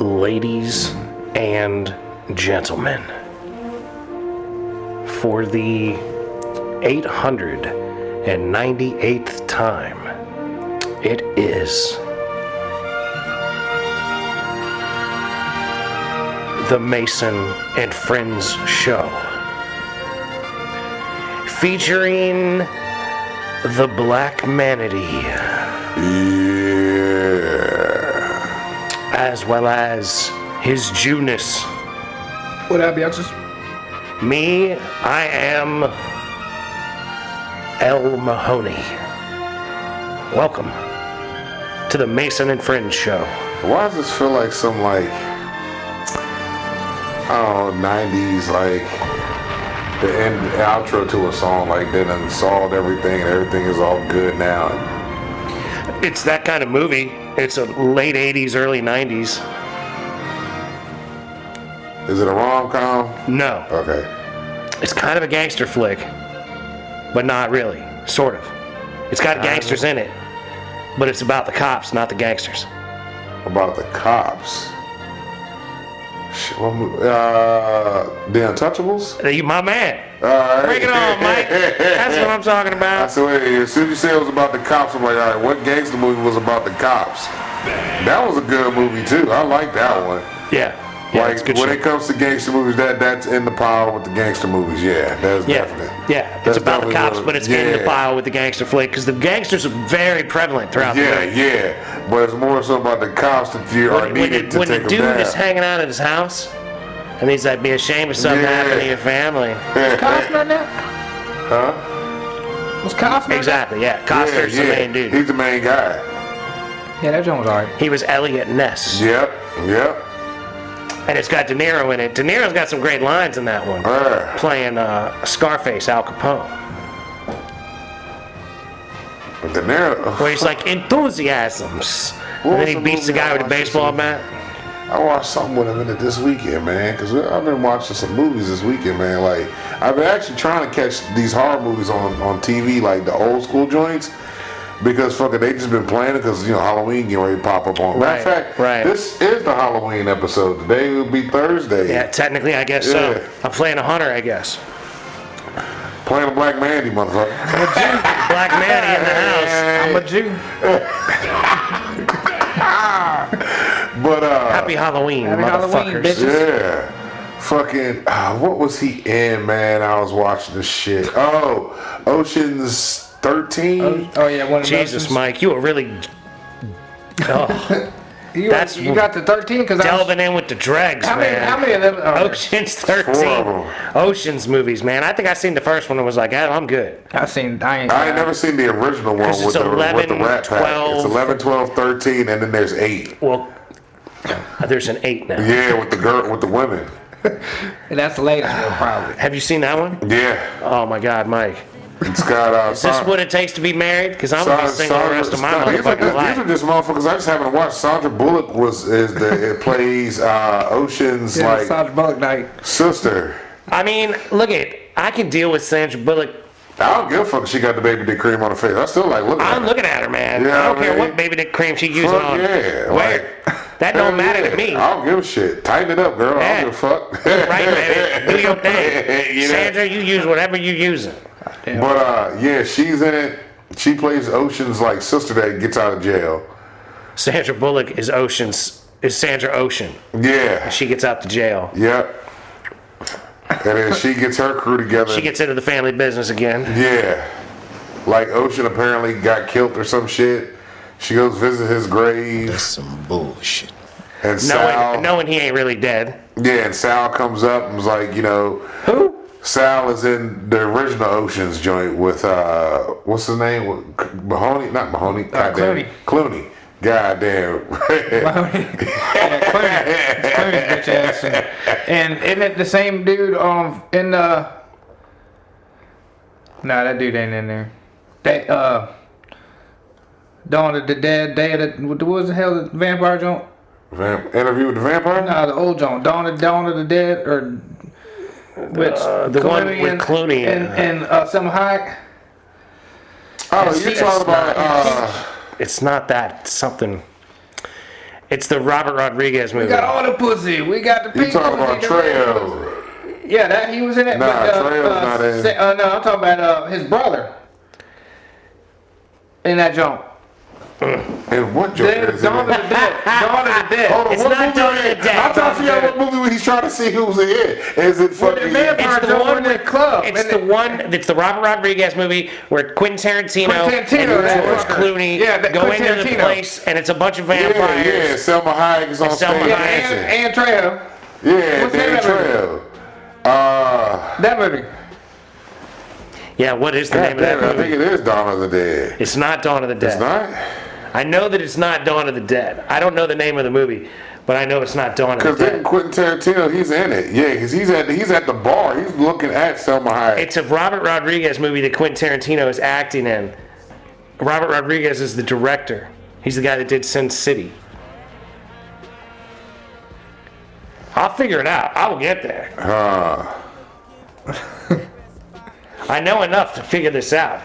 Ladies and gentlemen, for the 898th time, it is the Mason and Friends Show, featuring the Black Manatee, as well as his Jewness. What up, youngsters? Me, I am El Mahoney. Welcome to the Mason and Friends Show. Why does this feel like some, I don't know, 90s, the end outro to a song, they done solved everything and everything is all good now? It's that kind of movie. It's a late 80s, early 90s. Is it a rom-com? No. Okay. It's kind of a gangster flick, but not really. Sort of. It's got gangsters in it, but it's about the cops, not the gangsters. About the cops? Shit, The Untouchables? You, my man. Alright. Bring it on, Mike. That's what I'm talking I about. said, wait, as soon as you said it was about the cops, I'm like, all right, what gangster movie was about the cops? That was a good movie, too. I like that one. Yeah. It's good when shit. it comes to gangster movies, that's in the pile with the gangster movies. Yeah, that's definite. Yeah, it's about the cops, but it's in the pile with the gangster flick because the gangsters are very prevalent throughout the movie. Yeah, but it's more so about the cops that you are needed to take them down. When the dude is hanging out at his house, and he's like, be ashamed if something happened to your family. Was Costner in that? Huh? Was Costner? Exactly, yeah. Costner's the main dude. He's the main guy. Yeah, that joint was alright. He was Elliot Ness. Yep. And it's got De Niro in it. De Niro's got some great lines in that one. Playing Scarface, Al Capone. De Niro. Where he's like, enthusiasms. And then he beats the guy with a baseball bat. I watched something with him in it this weekend, man, because I've been watching some movies this weekend, man. I've been actually trying to catch these horror movies on TV, the old school joints, because they just been playing it because, Halloween getting ready to pop up on. Matter of fact, this is the Halloween episode. Today will be Thursday. Yeah, technically, I guess so. I'm playing a hunter, I guess. Playing a Black Mandy, motherfucker. I'm a Jew. Black Mandy in the house. I'm a Jew. But Happy Halloween, motherfuckers. Bitches. Yeah. Fucking, what was he in, man? I was watching this shit. Oh, Ocean's 13? Oh yeah, one of Jesus, those. Mike, you were really... Oh, You got the 13? Because delving in with the dregs, man. How many of them are Ocean's 13. 4 of them. Ocean's movies, man. I think I seen the first one and was like, I'm good. I ain't never seen the original one with the Rat Pack. It's 11, 12, 13, and then there's 8. Well, there's an 8 now. Yeah, with the women. And that's the latest one, probably. Have you seen that one? Yeah. Oh my God, Mike. It's got Is this what it takes to be married? Because I'm gonna be single the rest of my motherfucking life. These are just motherfuckers I just haven't watched. Sandra Bullock it plays Ocean's Sandra Bullock night. sister. I mean, I can deal with Sandra Bullock. I don't give a fuck if she got the baby dick cream on her face. I still like looking at her. I'm looking at her, man. Yeah, I don't care what baby dick cream she using on. Yeah, Where? That don't matter to me. I don't give a shit. Tighten it up, girl. I don't give a fuck. Right, baby. Do your thing. Sandra, you use whatever you're using. But she's in it. She plays Ocean's sister that gets out of jail. Sandra Bullock is Sandra Ocean. Yeah. She gets out to jail. Yep. And then she gets her crew together. She gets into the family business again. Yeah. Ocean apparently got killed or some shit. She goes visit his grave. That's some bullshit. And Sal, knowing he ain't really dead. Yeah, and Sal comes up and was like, Who? Sal is in the original Ocean's joint with what's his name? Mahoney? Not Mahoney. Clooney. Clooney. Goddamn. Clooney's bitch ass. And isn't it the same dude in the... Nah, that dude ain't in there. Dawn of the Dead, what was the hell, the vampire joint? Interview with the Vampire? Nah, the old joint. Dawn of the Dead, or... The one with Clooney and Selma Hayek. Oh, you're talking about... It's not that something... It's the Robert Rodriguez movie. We got all the pussy. We got the You pink talking about pussy, Trejo? Yeah, that he was in it. Nah, but, Trejo's not in it. No, I'm talking about his brother in that jump. And what joke is it? Dawn of the Dead. Dawn of the Dead. Hold on, It's what not movie Dawn is of the it? Dead. I'm trying to figure out what movie he's trying to see who's in it. Is it With the fucking? vampire It's the one in the club. It's the one. It's the Robert Rodriguez movie where Quentin Tarantino, Quentin Tarantino, and that George fucker. Clooney Yeah, that go Quentin into the Tarantino. place, and it's a bunch of Yeah, vampires. yeah. Selma Hayek is on Selma stage Yeah, Hayek. dancing. and Trejo. Yeah, What's Dan that Trejo. That movie. Yeah, what is the God name of that damn it, I think movie? it is Dawn of the Dead. It's not Dawn of the Dead. It's not? I know that it's not Dawn of the Dead. I don't know the name of the movie, but I know it's not Dawn of the Because then Dead. Quentin Tarantino, he's in it. Yeah, because he's at the bar. He's looking at Selma Hayek. It's a Robert Rodriguez movie that Quentin Tarantino is acting in. Robert Rodriguez is the director. He's the guy that did Sin City. I'll figure it out. I will get there. I know enough to figure this out.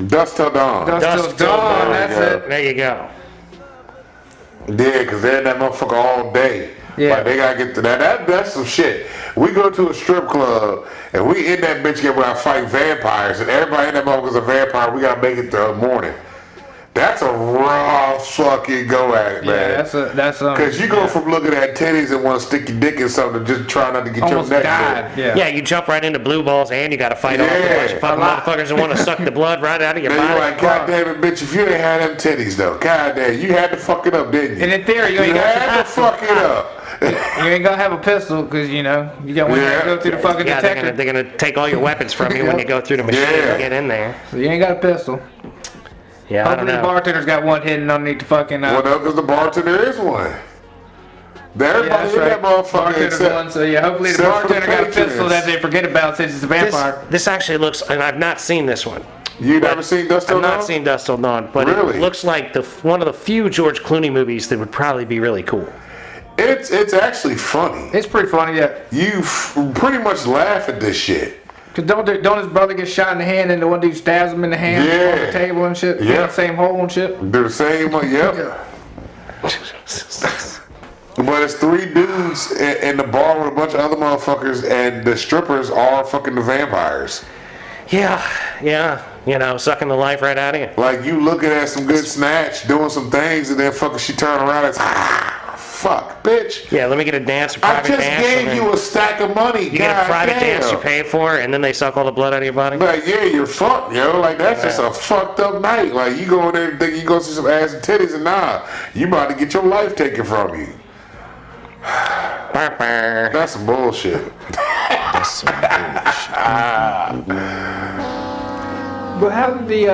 Dust Till Dawn. Dust Till Dawn, There that's you it. There you go. Yeah, because they're in that motherfucker all day. Yeah. Like, they gotta get to that. That's some shit. We go to a strip club and we in that bitch get where I fight vampires and everybody in that motherfucker's a vampire. We gotta make it till morning. That's a raw fucking go at it, man. Yeah, that's Because you go from looking at titties and want to stick your dick in something to just try not to get almost your neck died. bit. Yeah, you jump right into blue balls and you got to fight off a Yeah. bunch of fucking motherfuckers that want to suck the blood right out of your Then you're body. like, God damn it, bitch, if you ain't had them titties though, God damn, you had to fuck it up, didn't you? And in theory, you You ain't got had to fuck it up. you ain't gonna have a pistol because you got one Yeah. that go through the fucking Yeah, detector. they're gonna take all your weapons from you when you go through the machine Yeah. and get in there. So you ain't got a pistol. Yeah, I don't Hopefully the know. bartender's got one hidden underneath the fucking. Well, no, because the bartender is one. Everybody that's in right. that motherfucker Bartender's except- one, so yeah, hopefully the except for the bartender got a pistol patrons. that they forget about since it's a vampire. This actually looks, and I've not seen this one. You never seen Dust Till I've Dawn? not seen Dust Till Dawn, but Really? it looks like one of the few George Clooney movies that would probably be really cool. It's actually funny. It's pretty funny, yeah. You pretty much laugh at this shit. Cause don't his brother get shot in the hand and the one dude stabs him in the hand Yeah. on the table and shit? Yeah. In the same hole and shit. They're the same one, yep. But it's three dudes in the bar with a bunch of other motherfuckers, and the strippers are fucking the vampires. Yeah, sucking the life right out of you. Like, you looking at some good snatch, doing some things, and then fucking she turn around and it's, fuck, bitch. Yeah, let me get a dance, a I private just dance. and gave then you a stack of money. you get a private dance you pay for, and then they suck all the blood out of your body. Like, yeah, you're fucked, yo. Like, that's just a fucked up night. Like, you go in there and think you go see some ass and titties, and nah, you about to get your life taken from you. Bah. That's some bullshit. But how did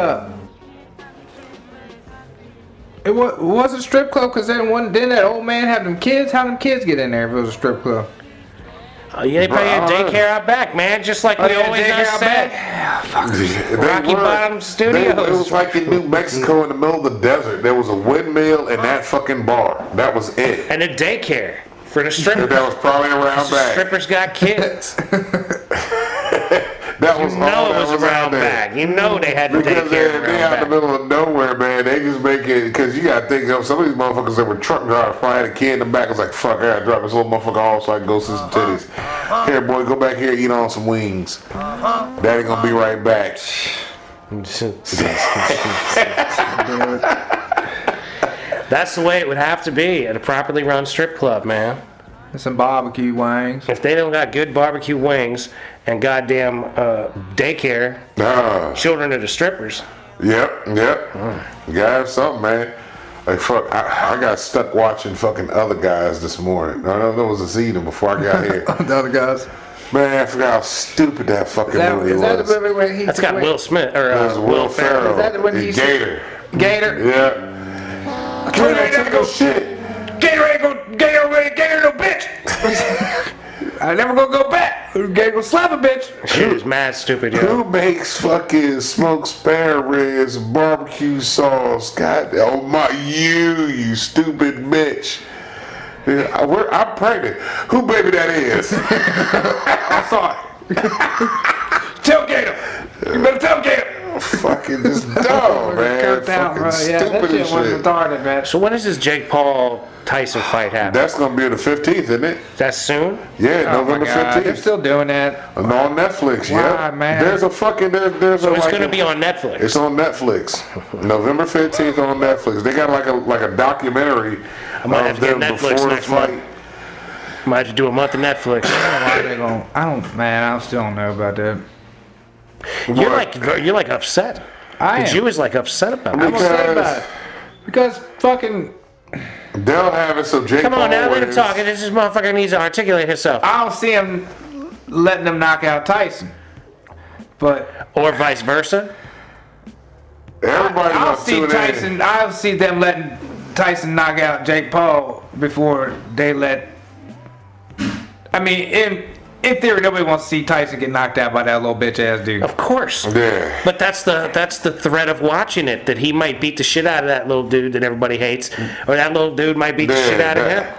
it was a strip club? Cause didn't that old man have them kids? How them kids get in there if it was a strip club? Yeah, they pay a Bro, daycare out back, man, just like we yeah, always daycare have out said. They Rocky were. Bottom Studios. It was like in New Mexico in the middle of the desert. There was a windmill and that fucking bar. That was it. And a daycare for the strippers. That was probably around The back. strippers got kids. That was You all know it that was out around there. back. You know they had the Because daycare they around out in the back. middle of nowhere, man. They just make it, because you got to think, you know, some of these motherfuckers that were truck drivers probably had a kid in the back. It's like, fuck, I gotta drop this little motherfucker off so I can go see some titties. Here, boy, go back here, eat on some wings. Daddy gonna be right back. That's the way it would have to be at a properly run strip club, man. And some barbecue wings. If they don't got good barbecue wings and goddamn daycare, children of the strippers. Yep. You gotta have something, man. Like, fuck, I got stuck watching fucking Other Guys this morning. I know there was a season before I got here. The other guys. Man, I forgot how stupid that fucking movie Is that was. the movie where he? That's got Will Smith or It was Will Ferrell. Is that when and he's- Gator. Gator. Yeah. Gator ain't Gator never go shit. Gator no bitch. I never gonna go back. Gator gonna slap a bitch. Shit is mad stupid, yo. Who makes fucking smoked spare ribs, barbecue sauce? God, oh my, you stupid bitch. Yeah, I'm pregnant. Who baby that is? I saw it. Tell Gator. You better tell Gator. Fucking just dumb, man. Cut down, Fucking bro. Yeah, that stupid shit as was shit. retarded, man. So when does this Jake Paul Tyson fight happen? That's gonna be the 15th, isn't it? That's soon? Yeah, Oh my November God, they're 15th. still doing that. On Netflix, Why, yeah. man? There's a fucking there's So a it's like gonna a- be on Netflix. It's on Netflix. November 15th on Netflix. They got like a documentary might have of to get them Netflix before the next month. fight. Might have to do a month of Netflix. Why they gonna? I still don't know about that. You're like upset. I The am. Jew is like upset about I'm it. upset about it. Because fucking, They'll have it so Jake Come Paul on now, let him wins. talk. This motherfucker needs to articulate himself. I don't see him letting them knock out Tyson. But Or vice versa. Everybody I'll must see tune Tyson. in. I'll see them letting Tyson knock out Jake Paul before they let. I mean, in theory, nobody wants to see Tyson get knocked out by that little bitch ass dude. Of course. Yeah. But that's the threat of watching it, that he might beat the shit out of that little dude that everybody hates, or that little dude might beat the shit out of him.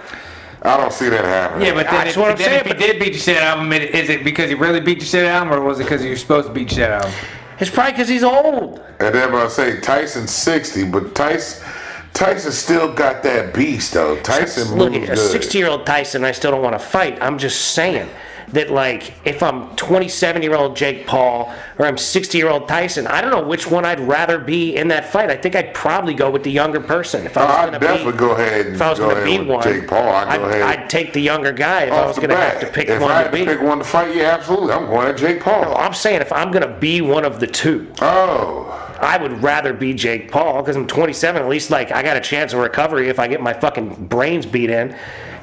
I don't see that happening. Yeah, but then, That's what I'm saying, if he but- did beat the shit out of him, is it because he really beat the shit out of him, or was it because he was supposed to beat the shit out of him? It's probably because he's old. And then I say Tyson's 60, but Tyson still got that beast though. Tyson Look, moves a good. 60-year-old Tyson, I still don't want to fight. I'm just saying that, like, if I'm 27-year-old Jake Paul or I'm 60-year-old Tyson, I don't know which one I'd rather be in that fight. I think I'd probably go with the younger person. If I was I'd gonna definitely be, go ahead and if I was go going to ahead be with one, Jake Paul. I'd go ahead. I'd take the younger guy if I off was the going to have bat. to pick if one I to had to be. pick one to fight, yeah, absolutely. I'm going at Jake Paul. I'm saying if I'm going to be one of the two, Oh. I would rather be Jake Paul because I'm 27. At least, like, I got a chance of recovery if I get my fucking brains beat in.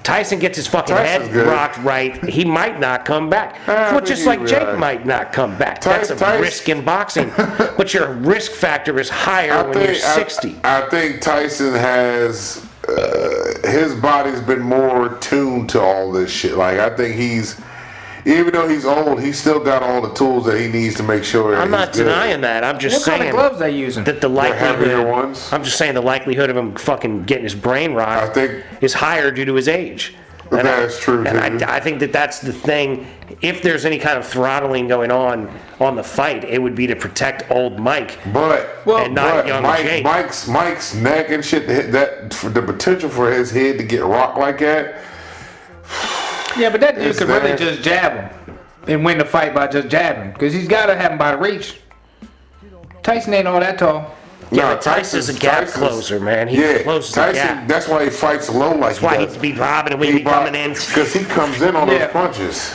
Tyson gets his fucking Tyson's head good. rocked right, he might not come back. I Well, think just he'll like be Jake all right. might not come back. That's a Tyson- risk in boxing. But your risk factor is higher when you're 60. I think Tyson has his body's been more tuned to all this shit. Like I think even though he's old, he's still got all the tools that he needs to make sure. I'm not he's good. denying that. I'm just What kind saying of gloves they using? that the heavier likelihood. ones. I'm just saying the likelihood of him fucking getting his brain I rocked think is higher due to his age. that's true. And too. I think that's the thing. If there's any kind of throttling going on the fight, it would be to protect old Mike. But And not young Jake. Mike's neck and shit. That for the potential for his head to get rocked like that. Yeah, but that dude It's could really there. just jab him and win the fight by just jabbing, because he's got to have him by reach. Tyson ain't all that tall. Yeah, No, but Tyson's a gap Tyson's- closer, man. He closes the Tyson. gap. That's why he fights low like That's why he he'd does. be robbing and we'd be coming in. because he comes in on Yeah. those punches.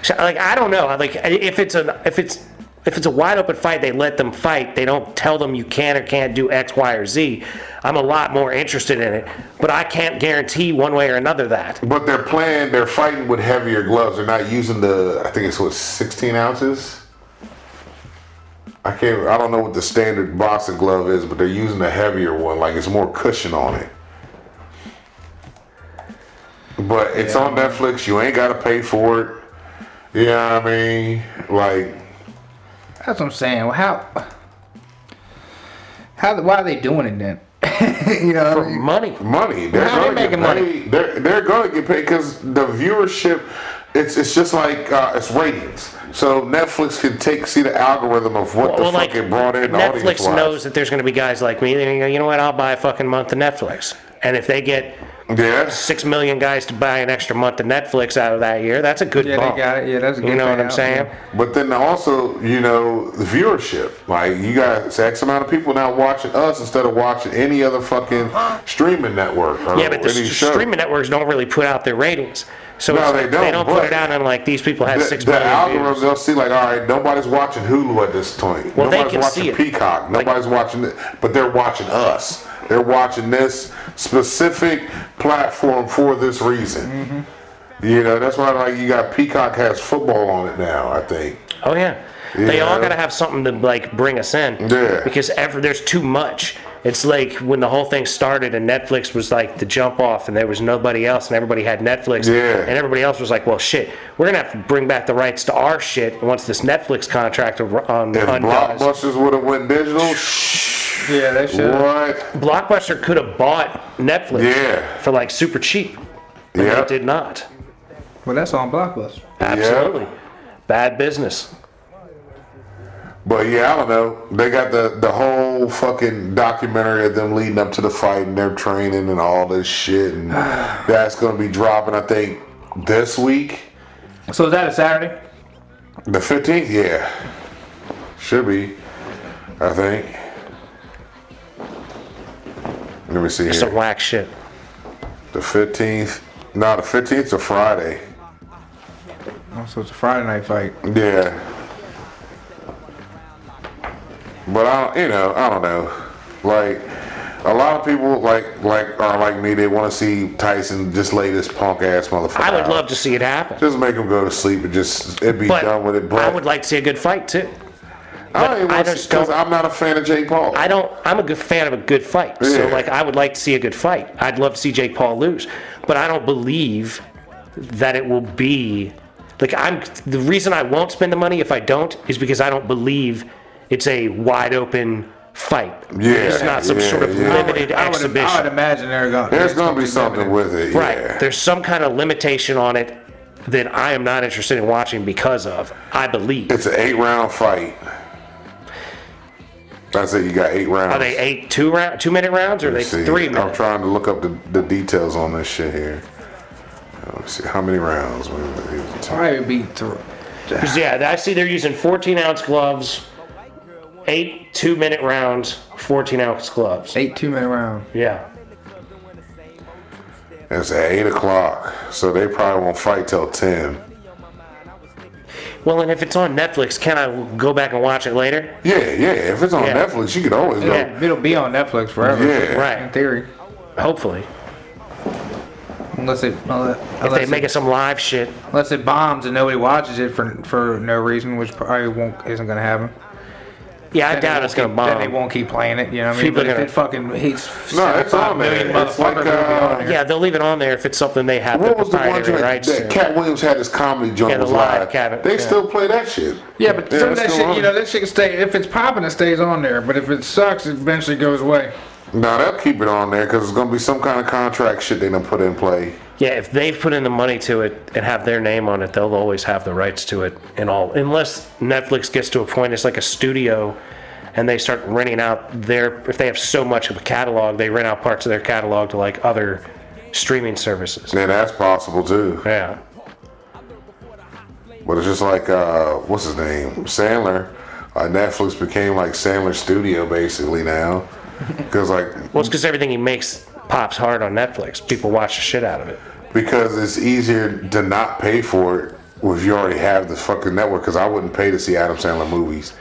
So, like, I don't know. Like, if it's a wide open fight, they let them fight. They don't tell them you can or can't do X, Y, or Z. I'm a lot more interested in it, but I can't guarantee one way or another that. But they're fighting with heavier gloves. They're not using I think it's 16 ounces. I don't know what the standard boxing glove is, but they're using a heavier one. Like it's more cushion on it. But it's on Netflix. You ain't got to pay for it. Yeah, I mean, like, That's what I'm saying. Well, why are they doing it then? You know, For money. money. They're How they going to making get money? paid. They're going to get paid because the viewership. It's just like it's ratings. So Netflix can see the algorithm of what the fuck it brought in. Netflix audience-wise. knows that there's going to be guys like me. They go, you know what? I'll buy a fucking month of Netflix. And if they get Yeah. 6 million guys to buy an extra month of Netflix out of that year, that's a good yeah, bump. they got it. Yeah, that's a good You know what I'm payout, saying? yeah. But then also, the viewership. Like, you got X amount of people now watching us instead of watching any other fucking streaming network. Or Yeah, but the any show. streaming networks don't really put out their ratings. So No, it's they like don't, they don't put but it out on like these people had The, 6 the million algorithm, views. they'll see like, all right, nobody's watching Hulu at this point. Well, they nobody's can watching see it. Peacock. Like- Nobody's watching it, but they're watching us. They're watching this specific platform for this reason. That's why like you got Peacock has football on it now. I think. Oh yeah. They all Yeah. got to have something to like bring us in. Yeah. Because there's too much. It's like when the whole thing started and Netflix was like the jump off and there was nobody else and everybody had Netflix. Yeah. And everybody else was like, well, shit, we're going to have to bring back the rights to our shit once this Netflix contract If undoes. Blockbusters would have went digital, Yeah, they should. what? Blockbuster could have bought Netflix Yeah. for like super cheap. But Yeah. it did not. Well, that's on Blockbuster. Absolutely. Bad business. But yeah, I don't know. They got the whole fucking documentary of them leading up to the fight and their training and all this shit, and that's gonna be dropping, I think, this week. So is that a Saturday? The 15th, yeah. Should be, I think. Let me see Some here. whack shit. The 15th. No, the 15th is a Friday. Oh, so it's a Friday night fight. Yeah. But I don't know. Like, a lot of people are like me. They want to see Tyson just lay this punk ass motherfucker I would out. love to see it happen. Just make him go to sleep and it'd be But done with it. But I would like to see a good fight too. I just because don't- I'm not a fan of Jake Paul. I'm a good fan of a good fight. So Yeah. I would like to see a good fight. I'd love to see Jake Paul lose. But I don't believe that it will be the reason I won't spend the money if I don't is because I don't believe it's a wide open fight. Yeah, It's not some yeah, sort of yeah. limited exhibition. I would imagine There's gonna be something with it. Yeah. Right. There's some kind of limitation on it that I am not interested in watching because of, I believe. It's an 8-round fight. That's it. You got 8 rounds. Are they 2-minute rounds or are they Let's see. 3 I'm minutes? trying to look up the details on this shit here. Let me see how many rounds. probably be through. 'Cause, yeah, I see they're using 14-ounce gloves, 8 2-minute rounds, 14-ounce gloves. 8 2-minute round. Yeah. It's at 8 o'clock, so they probably won't fight till 10. Well, and if it's on Netflix, can I go back and watch it later? Yeah. If it's on Yeah. Netflix, you could always go. Yeah. It'll be on Netflix forever. Yeah. Right. In theory. Hopefully. Unless it If they make it some live shit. unless it bombs and nobody watches it for no reason, which probably isn't gonna happen. Yeah, I Then they doubt won't it's going to keep- Then they bomb. won't keep playing it, you know what I mean? People But are if gonna- it fucking hits No, it's 75 on there. million It's like, motherfuckers, it'll be on there. Yeah, they'll leave it on there if it's something they have the What was the one proprietary joint rights that to. Cat Williams had his comedy joint Yeah, the was live live? cabinet, They yeah. still play that shit. Yeah, but some of it's that still shit, on. that shit can stay. If it's popping, it stays on there. But if it sucks, it eventually goes away. No, they'll keep it on there because it's gonna be some kind of contract shit they done put in play. Yeah, if they've put in the money to it and have their name on it, they'll always have the rights to it and all. Unless Netflix gets to a point, it's like a studio, and they start renting out if they have so much of a catalog, they rent out parts of their catalog to like other streaming services. Yeah, that's possible too. Yeah. But it's just like what's his name, Sandler. Netflix became like Sandler Studio basically now, because Well, it's because everything he makes pops hard on Netflix. People watch the shit out of it. because it's easier to not pay for it if you already have the fucking network. Because I wouldn't pay to see Adam Sandler movies.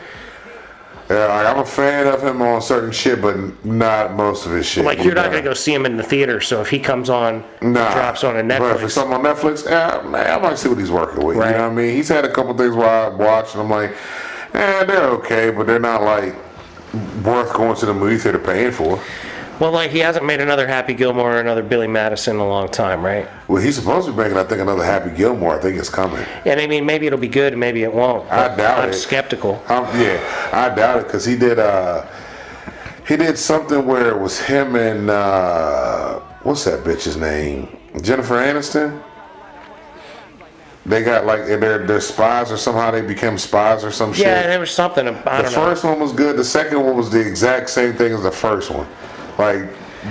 I'm a fan of him on certain shit, but not most of his shit. Like, you're not going to go see him in the theater, so if he comes on, Nah, drops on a But if it's Netflix. something on Netflix, man, I might see what he's working with. Right. You know what I mean? He's had a couple things where I watched and I'm like, they're okay, but they're not like worth going to the movie theater paying for. Well, like, he hasn't made another Happy Gilmore or another Billy Madison in a long time, right? Well, he's supposed to be making, I think, another Happy Gilmore. I think it's coming. And I mean, maybe it'll be good, maybe it won't. I doubt I'm it. skeptical. Yeah, I doubt it because he did something where it was him and what's that bitch's name? Jennifer Aniston. They got like they're spies or somehow they became spies or some shit. Yeah, there was something, I The don't know. first one was good. The second one was the exact same thing as the first one. Like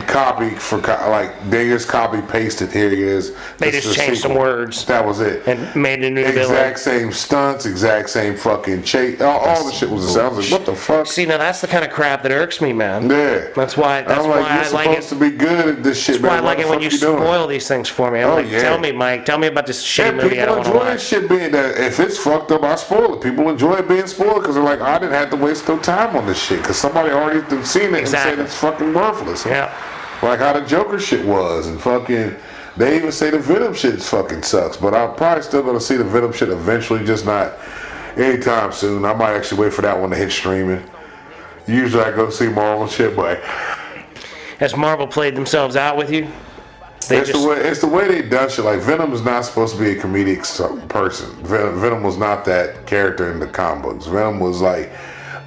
like they just copy pasted. Here it is. They This just is the changed some sequel. words That was it. and made a new villain. Exact same stunts, exact same fucking chase. All the shit was the same. I was like, what the fuck? See, now that's the kind of crap that irks me, man. Yeah. That's why I'm like, I you're like supposed it. to be good at this shit, That's why I man. like What it the when fuck you doing? spoil these things for me. I'm Oh, like, yeah. tell me, Mike. Tell me about this shitty Yeah, movie I people don't want to enjoy watch. shit being that. If it's fucked up, I spoil it. People enjoy being spoiled because they're like, I didn't have to waste no time on this shit because somebody already done seen it Exactly. and said it's fucking worthless. Yeah. Like how the Joker shit was and fucking. They even say the Venom shit fucking sucks, but I'm probably still gonna see the Venom shit eventually, just not anytime soon. I might actually wait for that one to hit streaming. Usually I go see Marvel shit, but Has Marvel played themselves out with you? They it's the way they done shit. Like Venom is not supposed to be a comedic person. Venom was not that character in the comic books. Venom was like,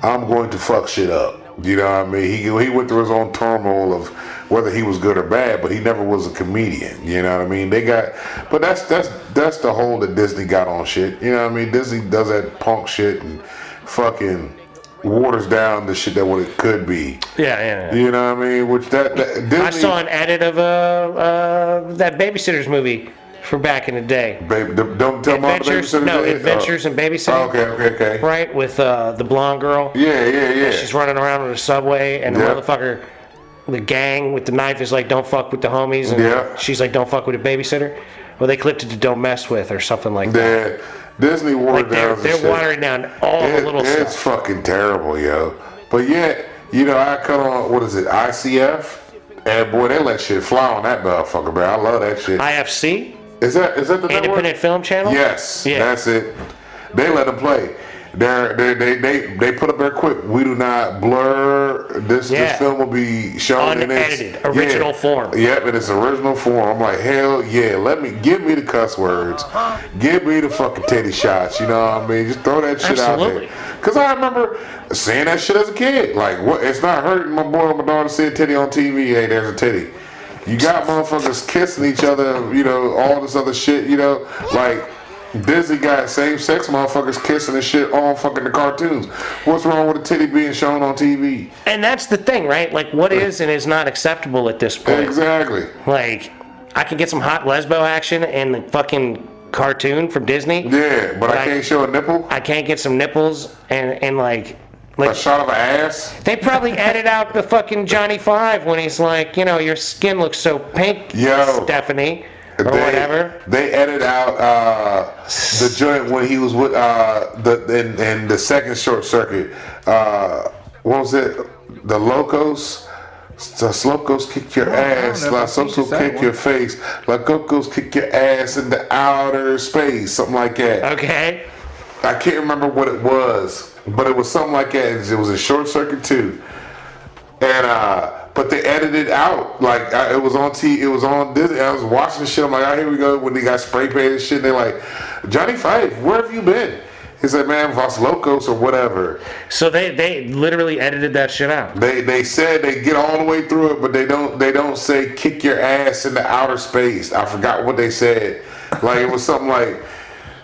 I'm going to fuck shit up. You know what I mean? He went through his own turmoil of whether he was good or bad, but he never was a comedian. You know what I mean? But that's the hold that Disney got on shit. You know what I mean? Disney does that punk shit and fucking waters down the shit that what it could be. Yeah. You know what I mean? Which that Disney, I saw an edit of that Babysitters movie for back in the day. Baby, don't tell Mom the Adventures, Babysitter no, Day? Adventures and Babysitting. Oh, okay. Right, with the blonde girl. Yeah. She's running around on the subway, and the Yeah. motherfucker, the gang with the knife is like, don't fuck with the homies. And Yeah. she's like, don't fuck with the babysitter. Well, they clipped it to don't mess with or something like that. Disney watered Like down the shit. they're watering down all the little It's stuff. fucking terrible, yo. But yet, I cut on, what is it, ICF? And boy, they let shit fly on that motherfucker, man. I love that shit. IFC, Is that the network? Independent Film Channel. Yes, Yeah. that's it. They let them play. They put up there quick. We do not blur this. Yeah. This film will be shown in its Unedited, original form. Yep, in its original form. I'm like, hell yeah! Give me the cuss words, give me the fucking titty shots. You know what I mean? Just throw that shit Absolutely. out there. Cause I remember seeing that shit as a kid. Like, what? It's not hurting my boy or my daughter to see a titty on TV. Hey, there's a titty. You got motherfuckers kissing each other, all this other shit, like Disney got same-sex motherfuckers kissing and shit on fucking the cartoons. What's wrong with a titty being shown on TV? And that's the thing, right? Like, what is and is not acceptable at this point? Exactly. Like, I can get some hot lesbo action in the fucking cartoon from Disney. Yeah, but I can't show a nipple, I can't get some nipples and like a shot of an ass. they probably edit out the fucking Johnny Five when he's like, your skin looks so pink, Yo. Stephanie, or whatever. They edit out the joint when he was with in the second Short Circuit. What was it? The Locos. The Slocos kick your ass, know if La I've seen Sopsos that kick one. your face, La Cocos kick your ass into outer space, something like that. Okay. I can't remember what it was, but it was something like that. It was a Short Circuit too, and but they edited out like it was on it was on Disney. I was watching the shit. I'm like, oh, here we go. When they got spray painted and shit, they're like, Johnny Five, where have you been? He said, man, Los Locos or whatever. So they literally edited that shit out. They said they get all the way through it, but they don't say kick your ass into outer space. I forgot what they said. Like it was something like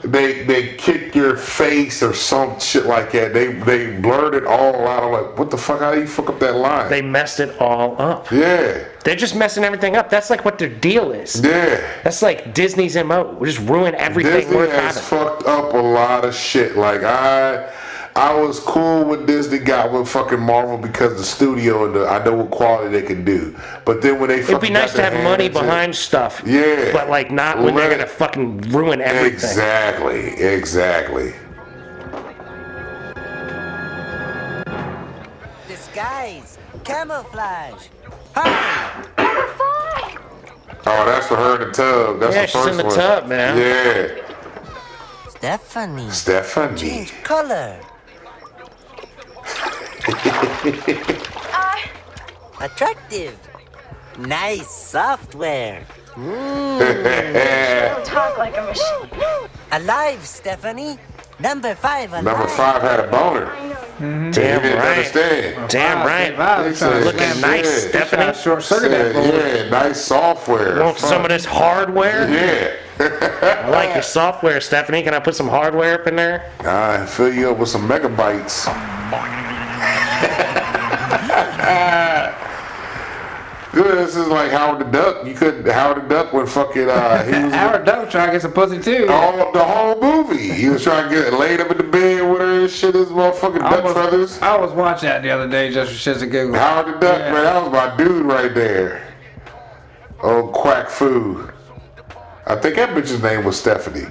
they kick your face or some shit like that. They blurred it all out. I'm like, what the fuck? How do you fuck up that line? They messed it all up. Yeah. They're just messing everything up. That's like what their deal is. Yeah. That's like Disney's MO. We just ruin everything Disney worth has having. fucked up a lot of shit. Like I was cool when Disney got with fucking Marvel because the studio and I know what quality they can do. But then when they It'd be fucking nice got to have their money hands in- behind stuff. Yeah. But like not when they're Let gonna it- fucking ruin everything. Exactly. Disguise. Camouflage. Hi. Oh, that's for her in the tub. That's Yeah, the she's first in the one. tub, man. Yeah. Stephanie. Stephanie. Change color. Attractive. Nice software. Talk like a machine. Alive, Stephanie. Number 5 alive. Number 5 had a boner. Damn He didn't right. understand. Damn right. He said, Looking shit. nice, He Stephanie. Short circuit that said, bull. yeah, nice software. Want some of this hardware? Yeah. I like your software, Stephanie. Can I put some hardware up in there? I fill you up with some megabytes. Good, this is like Howard the Duck. Howard the Duck when fucking he was Howard Duck trying to get some pussy too. the whole movie. He was trying to get laid up in the bed with her and shit. His motherfucking duck feathers. I was watching that the other day just for shits and giggles. Howard the Duck, Yeah. man, that was my dude right there. Old Quack Fu. I think that bitch's name was Stephanie.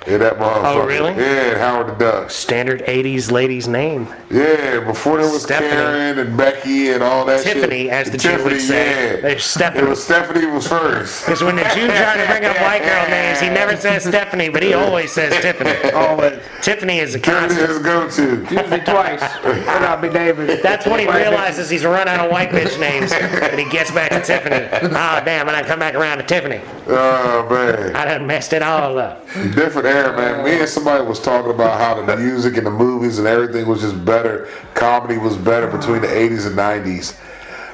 Yeah, that motherfucker. Oh, really? Yeah, Howard the Duck. Standard 80s lady's name. Yeah, before there was Stephanie. Karen and Becky and all that shit. Tiffany, as the Jew Tiffany, would say. yeah. There's Stephanie. It was Stephanie was first. Because when the Jew tried to bring up white girl names, he never says Stephanie, but he always says Tiffany. Always. Tiffany is a Tiffany constant. is go-to. Usually twice. What up, Big David? That's when he realizes he's run out of white bitch names, and he gets back to Tiffany. Oh, damn, and I come back around to Tiffany. Oh, man. I done messed it all up. Different era, man. Me and somebody was talking about how the music and the movies and everything was just better. Comedy was better between the 80s and 90s.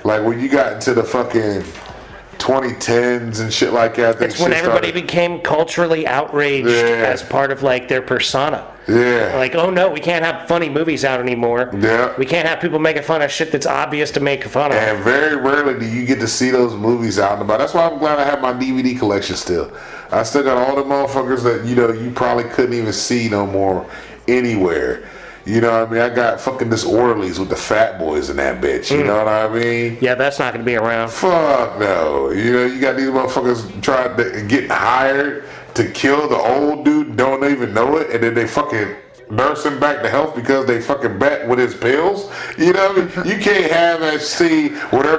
Like when you got into the fucking 2010s and shit like that. It's when everybody became culturally outraged Yeah. as part of like their persona. Yeah. Like, oh no, we can't have funny movies out anymore. Yeah. We can't have people making fun of shit that's obvious to make fun of. And very rarely do you get to see those movies out and about. That's why I'm glad I have my DVD collection still. I still got all the motherfuckers that, you probably couldn't even see no more anywhere. You know what I mean? I got fucking Disorderlies with the Fat Boys in that bitch. You know what I mean? Yeah, that's not going to be around. Fuck no. You got these motherfuckers trying to get hired to kill the old dude, don't even know it, and then they fucking nurse him back to health because they fucking bet with his pills. You know what I mean? You can't have that scene where they're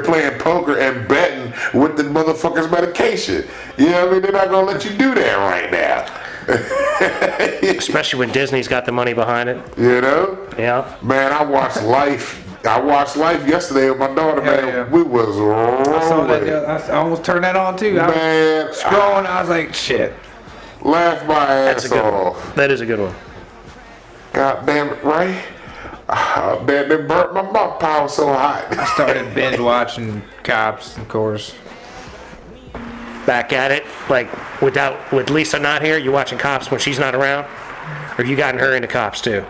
playing poker and betting with the motherfucker's medication. You know what I mean? They're not gonna let you do that right now. Especially when Disney's got the money behind it. You know? Yeah. Man, I watched Life yesterday with my daughter, Hell man. yeah. We was I saw that. rolling. I almost turned that on too. I Man, was scrolling. I was like, shit. laughed my That's a ass good off. one. That is a good one. God damn it, right? Man, they burnt my mouth power so hot. I started binge watching Cops, of course. Back at it, like with Lisa not here, you watching Cops when she's not around? Or you gotten her into Cops too?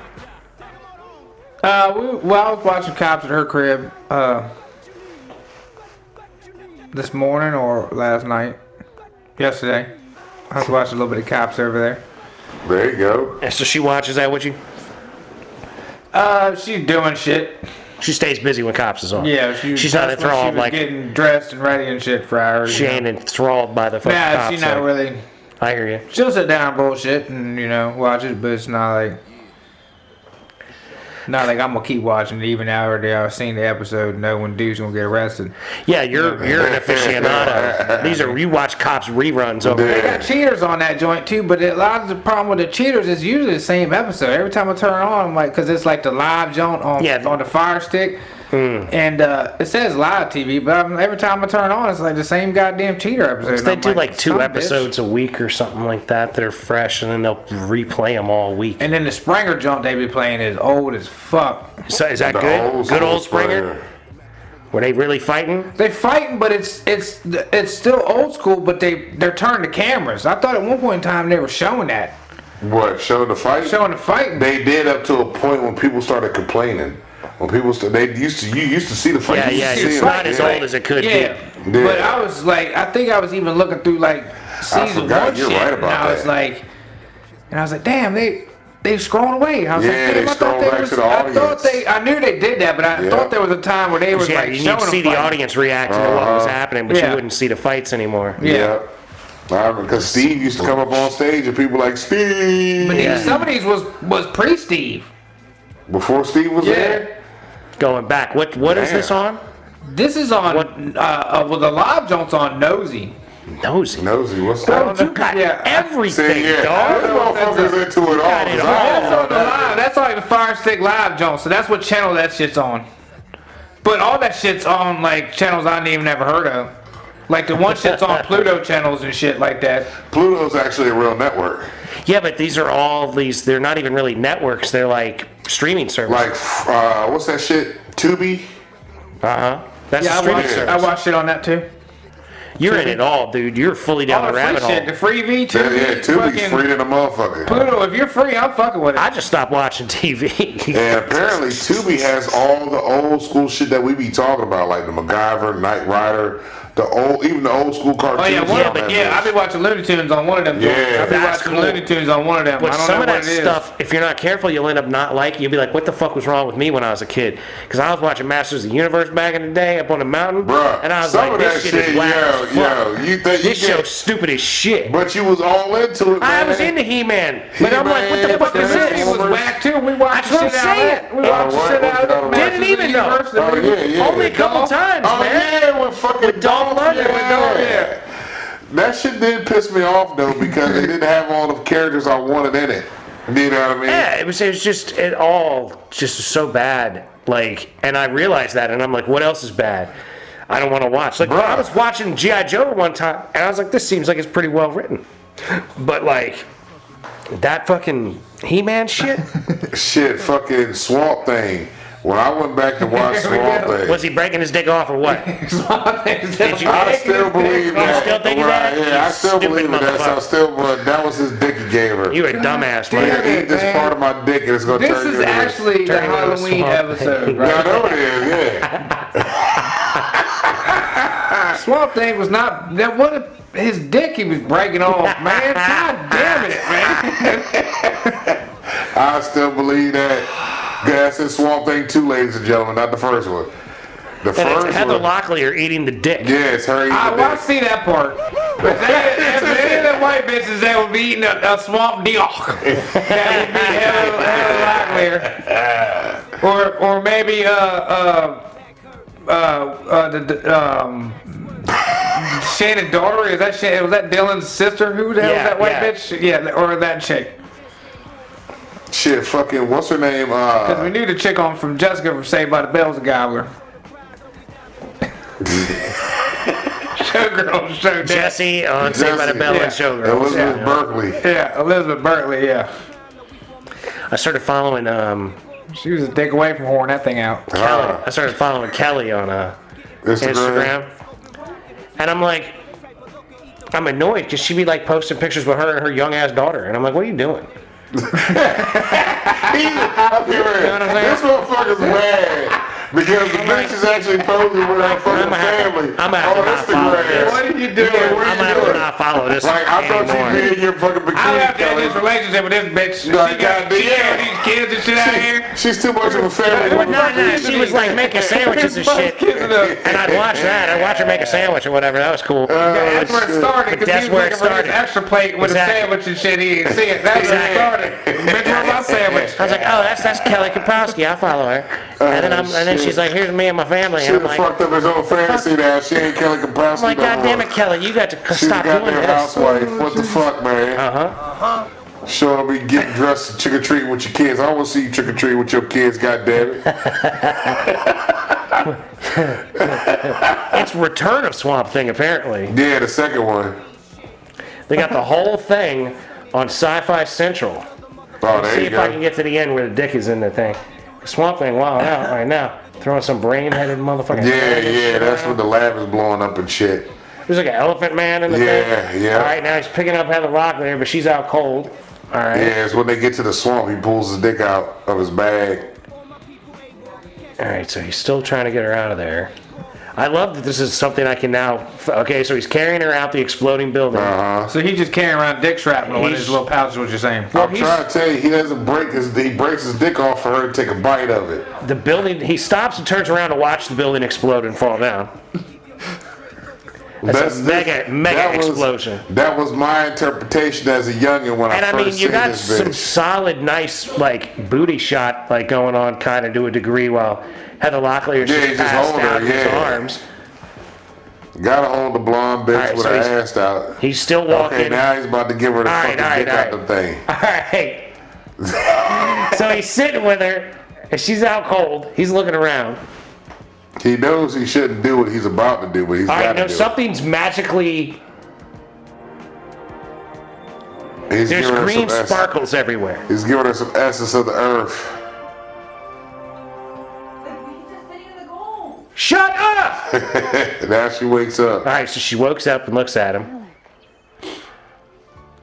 I was watching Cops at her crib this morning or last night. Yesterday. I was watching a little bit of Cops over there. There you go. And so she watches that with you? She's doing shit. She stays busy when Cops is on. Yeah, she's not that's when enthralled she was like getting dressed and ready and shit for hours. she ain't enthralled by the fucking Nah, Cops. she's not like- really. I hear you. She'll sit down and bullshit and watch it, but it's not like I'm gonna keep watching it even now already. I've seen the episode and know when dude's gonna get arrested. Yeah, you're an aficionado. You watch Cops reruns over They there. got cheaters on that joint too, but a lot of the problem with the cheaters is usually the same episode. Every time I turn it on, I'm like, because it's like the live joint on the Fire Stick, and it says live TV, but every time I turn it on, it's like the same goddamn cheater episode. They And do I'm like two son of a episodes bitch. a week or something like that that are fresh, and then they'll replay them all week. And then the Springer joint they be playing is old as fuck. So is that The good? Good old Springer? Were they really fighting? They fighting, but it's still old school. But they're turning the cameras. I thought at one point in time they were showing that, What, showing the fight? showing the fighting. They did up to a point when people started complaining. When people you used to see the fight. Yeah, You yeah. used to see It's it. not as Yeah. old as it could Yeah, be. but I was like, I think I was even looking through like season forgot, one you're shit, right about and I was that. like, damn, they scrolling away. I was Yeah, like, they damn, I thought scroll they back was, to the I thought audience. I knew they did that, but I Yeah. thought there was a time where they was Yeah, like you need showing to see them the fighting. audience reacting to what was happening, but Yeah. you wouldn't see the fights anymore. Yeah. Because Steve used to come up on stage and people like, Steve. But Yeah. some of these was pre-Steve. Before Steve was Yeah. there? Going back, what is Damn. this on? This is on, the live joint's on Nosy. Nosy. Nosy, what's Bro, that? you got Yeah. everything, See, yeah. dog. Those motherfuckers into it all. got it 'cause all. I That's don't know on the that. live. That's like the Fire Stick Live joint. So that's what channel that shit's on. But all that shit's on like channels I didn't even ever heard of. Like the one shit's on Pluto channels and shit like that. Pluto's actually a real network. Yeah, but these are all they're not even really networks, they're like streaming services. Like, what's that shit? Tubi? Uh-huh. That's Yeah, a I streaming watched, service. I watched it on that too. You're in it all, dude. You're fully down All the the free rabbit shit, hole. the free V, Yeah, Tubi, Tubi's fucking free to the motherfucker. Pluto. If you're free, I'm fucking with it. I just stopped watching TV. And apparently Tubi has all the old school shit that we be talking about, like the MacGyver, Knight Rider, even the old school cartoons. Oh yeah, on that I've bitch. been watching Looney Tunes on one of them. Yeah. I've been That's watching cool. Looney Tunes on one of them. But I don't some know of what that it is. stuff, if you're not careful, you'll end up not liking. You'll be like, what the fuck was wrong with me when I was a kid? Because I was watching Masters of the Universe back in the day up on the mountain. Bruh, and I was some like, of this that shit shit, is whack as fuck. you think you This show's get, stupid as shit. but you was all into it, man. I was into He-Man. But I'm like, what the He-Man, fuck The is Transformers. this? movie was whack too. We watched That's what the I'm shit out of saying. it. We watched the what- shit out of it. what- Didn't even know. Universe, the Oh, movie. yeah, yeah. Only a couple times, Oh, man. yeah, with fucking Dolph Lundgren, with Dolph, yeah. That shit did piss me off, though, because they didn't have all the characters I wanted in it. You know what I mean? Yeah, it was just, it all just so bad. Like, and I realized that, and I'm like, what else is bad? I don't want to watch. Like, Bruh. I was watching G.I. Joe one time, and I was like, this seems like it's pretty well written. But, like, that fucking He-Man shit? Shit, fucking Swamp Thing. When I went back to watch Here we Swamp go. Thing, Was he breaking his dick off or what? Did you- I still believe that. still thinking Right, that? Yeah, I You still stupid believe in that. So I motherfucker. still, but that was his dick he gave her. You a dumbass, You're man. gonna eat this part of my dick and it's gonna This turn you is into actually the turn into a Halloween swamp. episode, Yeah, I right? know it is, yeah. Swamp Thing was not that. What his dick he was breaking off, man. God damn it, man. I still believe that. That's in Swamp Thing 2, ladies and gentlemen, not the first one. The And first it's Heather one. Locklear eating the dick. Yeah, it's her eating I the want dick. to see that part. But if any of the white bitches that would be eating a swamp dick, that would be Heather Locklear. Or maybe Shannon daughter. Is that Shannon? Was that Dylan's sister? Who the hell was Yeah, that white yeah. bitch? Yeah, or that chick. Shit, fucking, what's her name? Because we knew the chick on from Jessica from Saved by the Bell was a gobbler. Showgirl, show that. Jesse on Saved by the Bell Yeah. and Showgirls. Elizabeth Berkley. Yeah, Elizabeth Berkley. Yeah, I started following she was a dick away from whoring that thing out. Kelly. I started following Kelly on Instagram. And I'm like, I'm annoyed because she'd be like posting pictures with her and her young ass daughter. And I'm like, what are you doing? This motherfucker's mad because the bitch is actually posing with her fucking family I'm gonna have to on not follow Instagram. this. What are you doing? Yeah, what I'm are gonna you have to doing? not follow this Like, I thought anymore. you'd be in your fucking I bikini, have to end Kelly. this relationship with this bitch. Like, She got goddamn. these kids and shit out here. She's too much of a family. Well, no, she was like making sandwiches and shit. And I'd watch that. I'd watch her make a sandwich or whatever. That was cool. That's where it started. Because That's he was where it looking for his started. extra plate with Exactly. a sandwich and shit. He didn't see it. That's where it started. Bitch, where's my sandwich? I was like, oh, that's Kelly Kapowski. I follow her. And then she's like, here's me and my family. She And I'm done like, fucked up his own fantasy now. She ain't Kelly Kapowski I'm like, no God damn more. it, Kelly, you got to She's a stop doing goddamn this. housewife. What the fuck, man? Showing me getting dressed and trick-or-treating with your kids. I want to see you trick-or-treating with your kids, goddammit. It's Return of Swamp Thing, apparently. Yeah, the second one. They got the whole thing on Sci-Fi Central. Oh, there See you if I go. can get to the end where the dick is in the thing. Swamp Thing, wow, out right now. Throwing some brain-headed motherfucker. Yeah, that's when the lab is blowing up and shit. There's like an elephant man in the Yeah, thing. yeah. All right, now he's picking up Heather Locklear, but she's out cold. All right. Yeah, it's when they get to the swamp, he pulls his dick out of his bag. All right, so he's still trying to get her out of there. I love that this is something I can now. Okay, so he's carrying her out the exploding building. So he just carrying around dick shrapnel in He's- his little pouch is what you're saying. Well, I'm trying to tell you, he breaks his dick off for her to take a bite of it. The building. He stops and turns around to watch the building explode and fall down. That's a mega explosion. That was my interpretation as a youngin' when And I I first mean, you seen got this some bitch. solid, nice, like booty shot, like going on, kind of to a degree, while Heather Locklear Yeah, he just just passed hold her, out in his yeah. arms. Gotta hold the blonde bitch Alright, with so her he's- ass out. He's still walking. Okay, now he's about to give her the Alright, fucking dick out the thing. All right. So he's sitting with her, and she's out cold. He's looking around. He knows he shouldn't do what he's about to do, but he's All right, got to no, do something's magically. it. He's There's giving her green some sparkles everywhere. He's giving her some essence of the earth. Shut up! Now she wakes up. All right, so she wakes up and looks at him.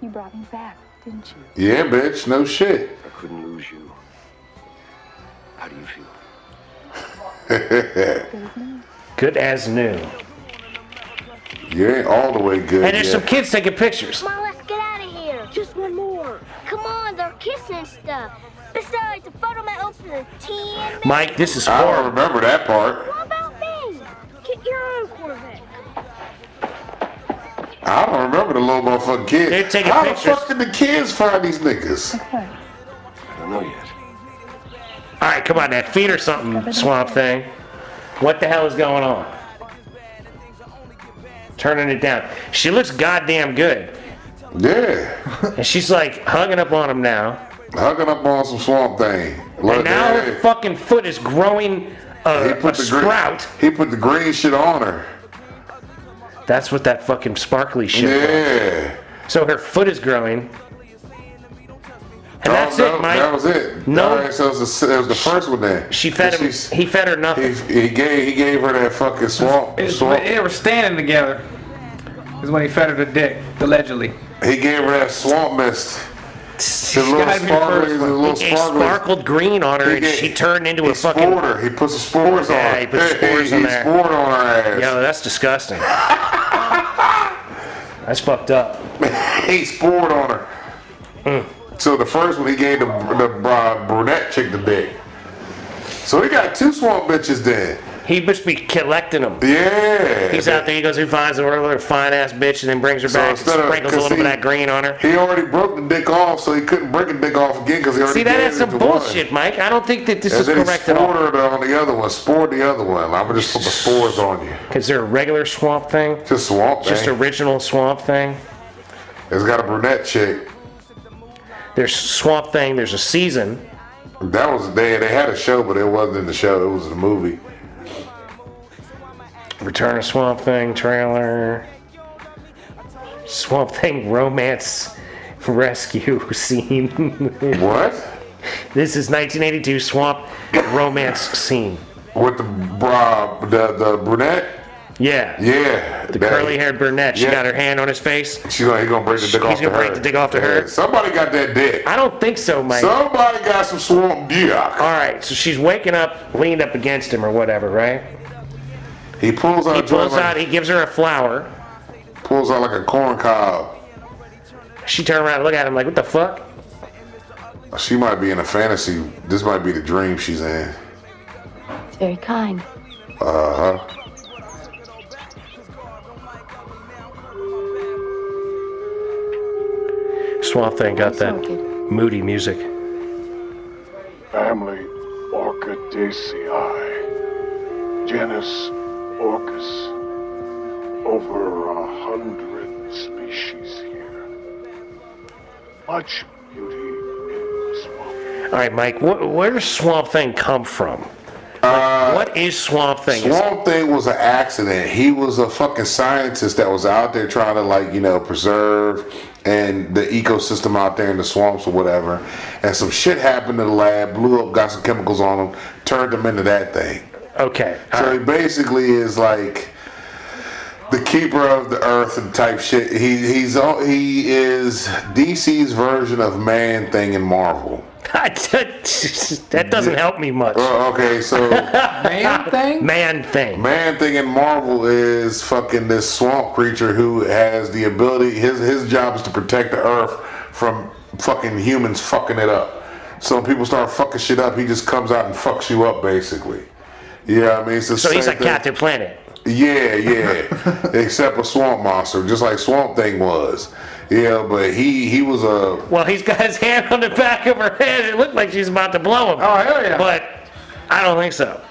You brought me back, didn't you? Yeah, bitch, no shit. I couldn't lose you. How do you feel? Good as new. You ain't all the way good And there's yet. some kids taking pictures. Come on, let's get out of here. Just one more. Come on, they're kissing and stuff. Besides, the photo might open in 10. Mike, this is I don't horrible. remember that part. What about me? Get your own Corvette. I don't remember the little motherfucking kids. They're taking How pictures. the fuck did the kids find these niggas? I don't know yet. All right, come on, now feed her something, Swamp Thing. What the hell is going on? Turning it down. She looks goddamn good. Yeah. And she's like hugging up on him now. Hugging up on some swamp thing. Look, And now there her it is. fucking foot is growing a sprout. He put the green shit on her. That's what that fucking sparkly shit was. Yeah. So her foot is growing. And that's no, it, Mike. That was it. No. All right, so it was the first one then. She fed him. She's- He fed her nothing. He gave her that fucking swamp. They were standing together. Is when he fed her the dick, allegedly. He gave her that swamp mist. The little gotta be the first sparkly, the one. little It sparkly. sparkled green on her, and she turned into a fucking. Spored her. He put some spores on her. He put spores on He there. spored on her ass. Yo, that's disgusting. That's fucked up. He spored on her. So the first one, he gave the brunette chick the dick. So he got 2 swamp bitches then. He must be collecting them. Yeah. He's out there. He goes, he finds a fine ass bitch, and then brings her back, and sprinkles a little bit of that green on her. He already broke the dick off, so he couldn't break the dick off again because he already See, that's some gave it to bullshit, one. Mike. I don't think that this And is then correct he at all. spored her on the other one. Spored the other one. I'm gonna just put the spores on you. Is there a regular swamp thing? Just swamp Just thing. original swamp thing? It's got a brunette chick. There's swamp thing. There's a season. That was they had a show, but it wasn't in the show. It was a movie. Return of Swamp Thing trailer. Swamp Thing romance rescue scene. What? This is 1982 Swamp romance scene. With the brunette? Yeah. Yeah. The curly-haired brunette. She Yeah. got her hand on his face. He gonna break the dick off He's to gonna her. break the dick off to her. Yeah, somebody got that dick. I don't think so, Mike. Somebody got some swamp dick. All right, so she's waking up, leaned up against him or whatever, right? He pulls out. He pulls out. He gives her a flower. Pulls out like a corn cob. She turned around and looked at him like, what the fuck? She might be in a fantasy. This might be the dream she's in. It's very kind. Uh huh. Swamp Thing got that Orchid. moody music. Family Orchidaceae. Genus Orcus. Over 100 species here. Much beauty in the swamp. All right, Mike, where does Swamp Thing come from? What is Swamp Thing? Swamp Thing was an accident. He was a fucking scientist that was out there trying to preserve and the ecosystem out there in the swamps or whatever. And some shit happened in the lab, blew up, got some chemicals on him, turned him into that thing. Okay. So he basically is like the keeper of the earth and type shit. He is DC's version of Man Thing in Marvel. That doesn't help me much. Okay, so Man thing? Man Thing. Man Thing in Marvel is fucking this swamp creature who has the ability. His job is to protect the earth from fucking humans fucking it up. So when people start fucking shit up, he just comes out and fucks you up, basically. You know what I mean? It's the So he's same like thing. Captain Planet. Yeah. Except a swamp monster, just like Swamp Thing was. Yeah, but he was a. Well, he's got his hand on the back of her head. It looked like she's about to blow him. Oh, hell yeah. But I don't think so.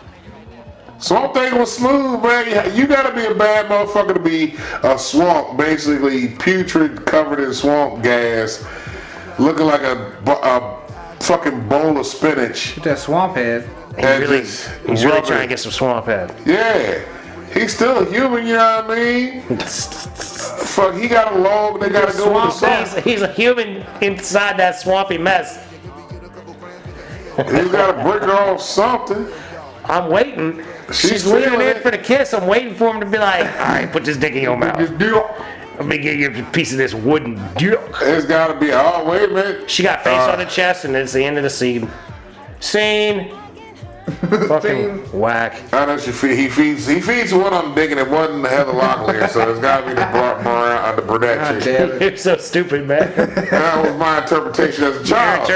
Swamp Thing was smooth, man. You gotta be a bad motherfucker to be a swamp, basically putrid, covered in swamp gas, looking like a fucking bowl of spinach. That swamp head. He's really trying to get some swamp head. Yeah. He's still a human, you know what I mean? Fuck, he got a log, they gotta go with the swamp. He's a human inside that swampy mess. He's gotta break her off something. I'm waiting. She's feeling leaning in it. for the kiss. I'm waiting for him to be like, all right, put this dick in your mouth. Let me give you a piece of this wooden dick. It's gotta be, oh, wait a minute. She got face on the chest, and it's the end of the scene. Scene. Fucking whack. I know he feeds one I'm digging. It wasn't Heather Locklear, so it's gotta be the brunette chick. You're so stupid, man. That was my interpretation as a child.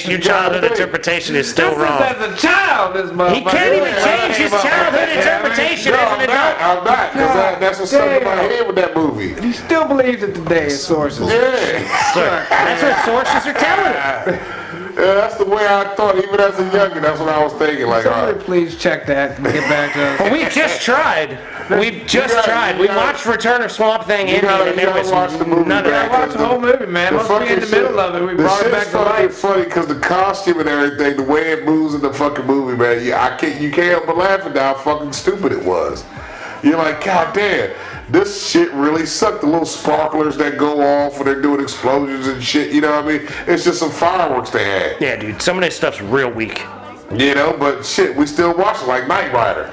Your childhood interpretation is still wrong. As a child, this motherfucker. He can't even change his childhood interpretation No, as an adult. I'm not, because that's what's stuck in my head with that movie. He still believes it today in sources. Yeah. That's what sources are telling him. Yeah, that's the way I thought, even as a youngin', that's what I was thinking. Like, all Somebody right. please check that and get back to us. Well, we just tried. We've just tried. We watched Return of Swamp Thing You ending, gotta- and you there gotta was watch the movie, none of man. that. Watch the whole movie, man. Once we in the middle of it, we brought it back to life. Funny because the costume and everything, the way it moves in the fucking movie, man. You can't help but laugh at how fucking stupid it was. You're like, God damn, this shit really sucked. The little sparklers that go off when they're doing explosions and shit. You know what I mean? It's just some fireworks they had. Yeah, dude, some of this stuff's real weak. You know, but shit, we still watch it like Knight Rider.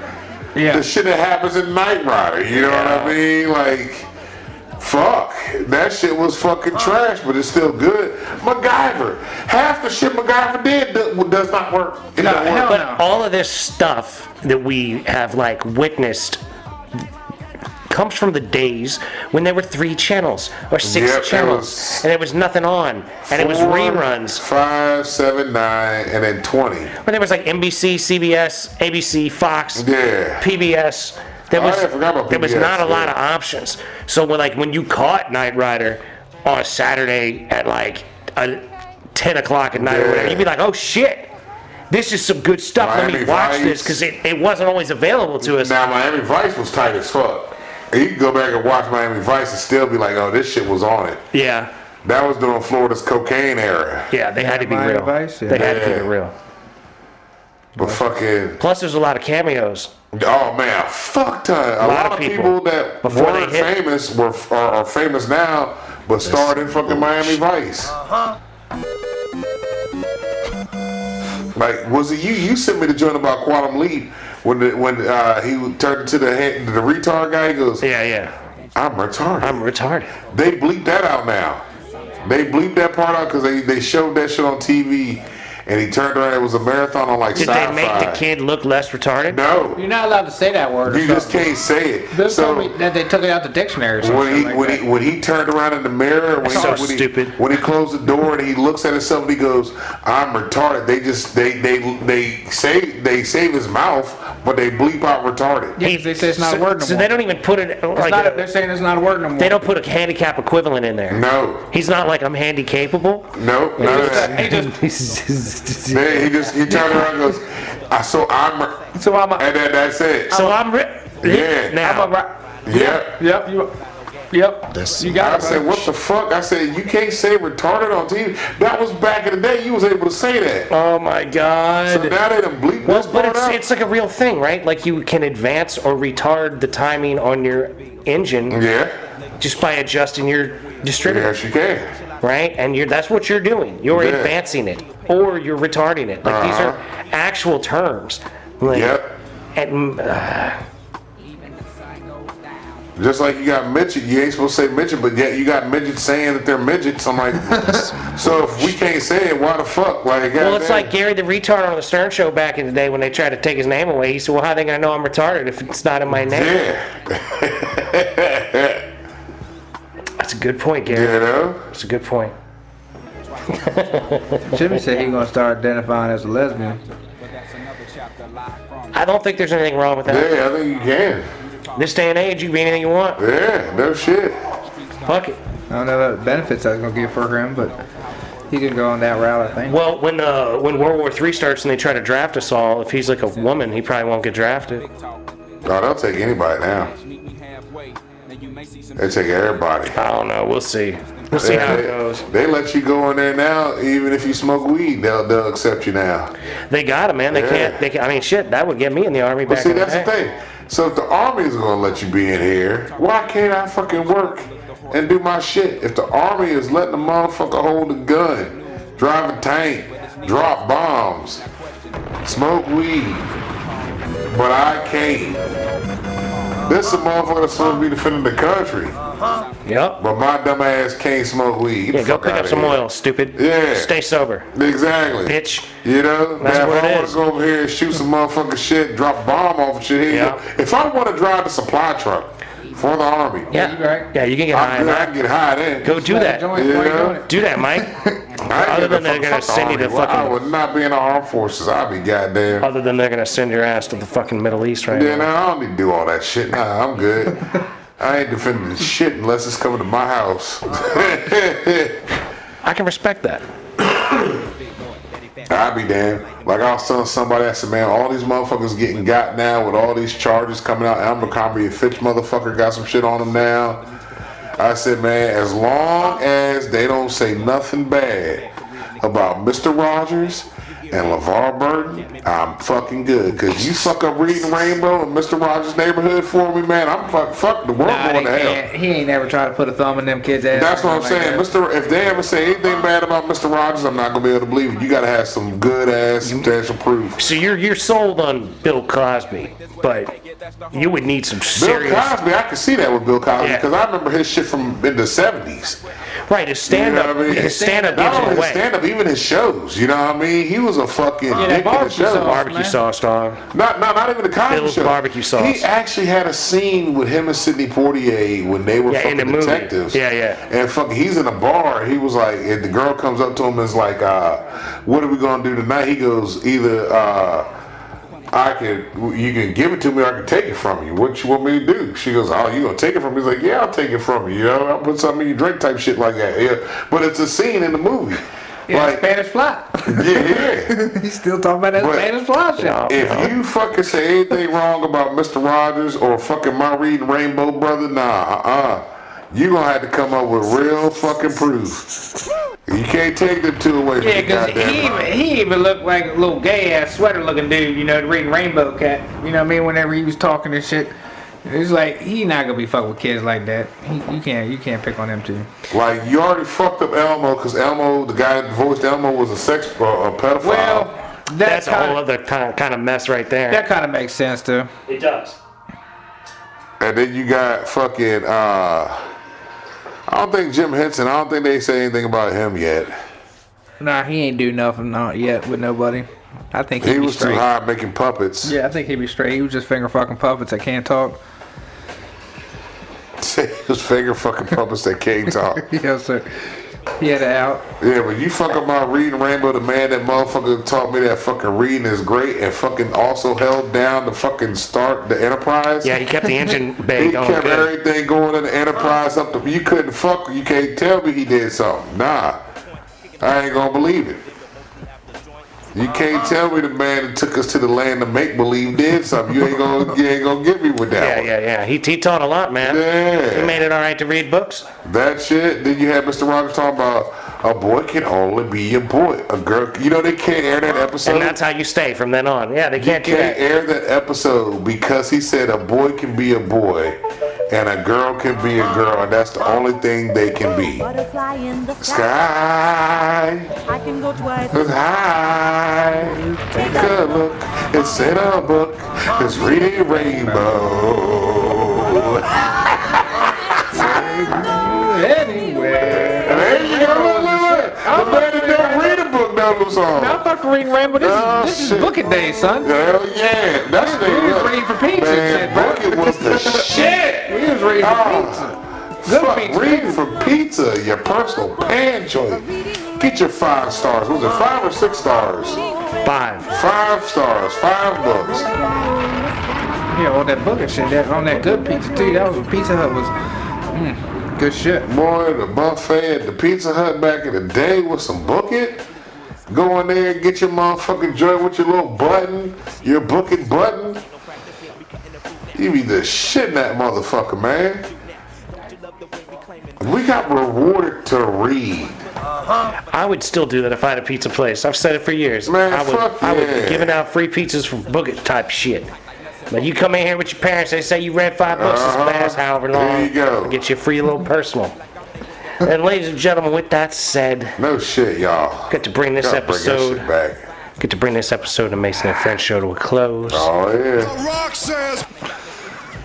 Yeah. The shit that happens in Knight Rider. You know what I mean? Like, Fuck, that shit was fucking trash, but it's still good. MacGyver, half the shit MacGyver did does not work. It don't work. But all of this stuff that we have like witnessed comes from the days when there were 3 channels or 6 channels and there was nothing on and it was 4, reruns. 5, 7, 9, and then 20. When there was like NBC, CBS, ABC, Fox, Yeah. PBS. There Oh, was, yeah, I forgot about there was PBS, not a lot yeah. of options. So when you caught Knight Rider on a Saturday at like 10 o'clock at night or whatever, you'd be like, oh shit, this is some good stuff. Let me Miami watch Vice. this because it wasn't always available to us. Now, Miami Vice was tight as fuck. And you can go back and watch Miami Vice and still be like, oh, this shit was on it. Yeah. That was during Florida's cocaine era. Yeah, they had to be Miami real. Vice, yeah. They had to keep Yeah. it real. But fucking, Plus, there's a lot of cameos. oh man, fuck ton. A lot of people that before they weren't hit. famous are famous now, but starred in fucking Miami Vice. Like, was it you? You sent me the joint about Quantum Leap when he turned into the retard guy. He goes, Yeah. I'm retarded. I'm retarded. They bleeped that out now. They bleeped that part out because they showed that shit on TV, and he turned around. It was a marathon on like Did sci-fi. they make the kid look less retarded? No, You're not allowed to say that word. or you just something. can't say it. They So told me that they took it out the dictionary or something. when he turned around in the mirror, when so he, stupid. When he closed the door and he looks at himself and he goes, "I'm retarded." They save his mouth, but they bleep out retarded. Yeah, 'cause they say it's not a word no So more. they don't even put it It's like not, they're saying it's not a word no more. they don't put a handicap equivalent in there. No, He's not like I'm handy-capable. no, none of that. He turned around and goes, so I'm and then that's it. So I'm Yeah. now. Yep. Yep. Yep. You got I it. said, what the fuck? I said, you can't say retarded on TV. That was back in the day. You was able to say that. Oh my God. So now they done bleep Well, this but part out. it's like a real thing, right? Like you can advance or retard the timing on your engine Yeah. just by adjusting your distributor, Yes, you can. right? And that's what you're doing. You're Yeah. advancing it or you're retarding it. Like these are actual terms. Like, Yep. And, Just like you got midget, you ain't supposed to say midget, but yet you got midgets saying that they're midgets. I'm like, so if we can't say it, why the fuck? Like, well, it's goddamn. like Gary the retard on the Stern Show back in the day when they tried to take his name away. He said, well, how are they going to know I'm retarded if it's not in my name? Yeah. That's a good point, Gary. You know? That's a good point. Jimmy said he's gonna start identifying as a lesbian. I don't think there's anything wrong with that. Yeah, I think you can. This day and age, you can be anything you want. Yeah, no shit. Fuck it. I don't know what benefits that's gonna give for him, but he can go on that route, I think. Well, when World War III starts and they try to draft us all, if he's like a woman, he probably won't get drafted. No, they'll take anybody now. They take everybody. I don't know. We'll see. We'll see how it goes. They let you go in there now, even if you smoke weed, they'll accept you now. They got him, man. They can't. They can, I mean, shit. That would get me in the army But back see, in the that's the day. thing. So if the army is gonna let you be in here, why can't I fucking work and do my shit? If the army is letting a motherfucker hold a gun, drive a tank, drop bombs, smoke weed, but I can't. This is a motherfucker that's supposed to be defending the country, Yep. but my dumb ass can't smoke weed. Get Yeah, the go fuck pick up outta some here. oil, stupid. Yeah. Stay sober, Exactly. bitch. You know, That's now what if it I want is. to go over here and shoot some motherfucking shit, drop a bomb off and shit here, you Yeah. go. If I want to drive the supply truck for the army, Yeah. you right. Yeah, you can get high I'm on good. I that. can get high then. Go do that. Joint, why you doing it? Do that, Mike. I ain't Other get than the they're gonna fuck send you to army. Well, I fucking. would not be in the armed forces. I'd be goddamn. Other than they're gonna send your ass to the fucking Middle East right Yeah, now. nah, I don't need to do all that shit. Nah, I'm good. I ain't defending shit unless it's coming to my house. I can respect that. I'd be damned. Like I was telling somebody, I said, man, all these motherfuckers getting got now with all these charges coming out. Abercrombie and Fitch motherfucker got some shit on them now. I said, man, as long as they don't say nothing bad about Mr. Rogers and LeVar Burton, I'm fucking good. Cause you fuck up Reading Rainbow and Mr. Rogers' Neighborhood for me, man, I'm fuck the world Nah, going they to hell. can't. He ain't never tried to put a thumb in them kids' ass. That's what I'm like saying. that. If they ever say anything bad about Mr. Rogers, I'm not gonna be able to believe it. You gotta have some good ass substantial proof. So you're sold on Bill Cosby, but you would need some Bill serious. Cosby, I can see that with Bill Cosby Yeah. because I remember his shit from in the 70s. Right, his stand up, You know what I mean? his stand up Not gives only him his away. stand up, even his shows. You know what I mean? He was a fucking that dick in the barbecue show. sauce. Barbecue Man. sauce, dog. Not even the Cosby Bill's show. barbecue sauce. He actually had a scene with him and Sidney Poitier when they were Yeah, in fucking the movie. detectives. Yeah. And fucking, he's in a bar. He was like, and the girl comes up to him and is like, "What are we gonna do tonight?" He goes, "Either you can give it to me, or I can take it from you. What you want me to do?" She goes, "Oh, you gonna take it from me?" He's like, "Yeah, I'll take it from you. You know, I'll put something in your drink," type shit like that. Yeah, but it's a scene in the movie. Yeah, Like, Spanish Fly. yeah. He's still talking about that But- Spanish Fly shit. If you fucking say anything wrong about Mr. Rogers or fucking my reading Rainbow Brother, nah, you gonna have to come up with real fucking proof. You can't take them two away from Yeah, you, because goddamn it. he even looked like a little gay ass sweater looking dude, you know, reading Rainbow Cat. You know what I mean? Whenever he was talking and shit. It's like he not gonna be fucking with kids like that. You can't pick on him too. Like, you already fucked up Elmo because Elmo, the guy that voiced Elmo, was a pedophile. Well, That's a whole other kind of mess right there. That kind of makes sense too. It does. And then you got fucking, I don't think Jim Henson, I don't think they say anything about him yet. Nah, he ain't do nothing not yet with nobody. I think He he'd be was too straight. high making puppets. Yeah, I think he'd be straight. He was just finger fucking puppets that can't talk. He was finger fucking puppets that can't talk. Yes, sir. He had it out. Yeah, but you fuck about reading Rainbow, the man that motherfucker taught me that fucking reading is great and fucking also held down the fucking start the Enterprise. Yeah, he kept the engine bay He going kept good. everything going in the Enterprise up to, you couldn't fuck, you can't tell me he did something. Nah, I ain't gonna believe it. You can't tell me the man that took us to the land of make believe did something. You ain't gonna get me with that one. Yeah. He taught a lot, man. Yeah. He made it all right to read books. That shit. Then you had Mr. Rogers talking about a boy can only be a boy. A girl, you know, they can't air that episode. And that's how you stay from then on. Yeah, they You can't do can't that. air that episode because he said a boy can be a boy and a girl can be a girl, and that's the only thing they can be. Butterfly in the Sky I can go twice. is high. Take a look. It's in a book. It's reading Rainbow. Anywhere. There you go. Look. The man that don't read a book knows the song. I'm fucking reading Rainbow. This is shit. booking day, son. Hell yeah. That's the We was reading for pizza and shit, Man, bro. Bucket was the shit. We was reading for pizza. Good Fuck, pizza. reading for pizza, your personal pan joint. Get your 5 stars. Was it 5 or 6 stars? 5. 5 stars, 5 books. Yeah, on that booking shit, on that good pizza too. That was what Pizza Hut was. Good shit. Boy, the buffet at the Pizza Hut back in the day with some Bucket. Go in there and get your motherfucking joint with your little button, your Bucket button. You be the shit in that motherfucker, man. We got rewarded to read. I would still do that if I had a pizza place. I've said it for years. Man, I would fuck be yeah. giving out free pizzas for Boogit type shit. But you come in here with your parents, they say you read 5 books this past however long. There you go. Get you a free little personal. And ladies and gentlemen, with that said, No shit, y'all. get to bring this Gotta bring that episode shit back. get to bring this episode of Mason and Friends show to a close. Oh yeah.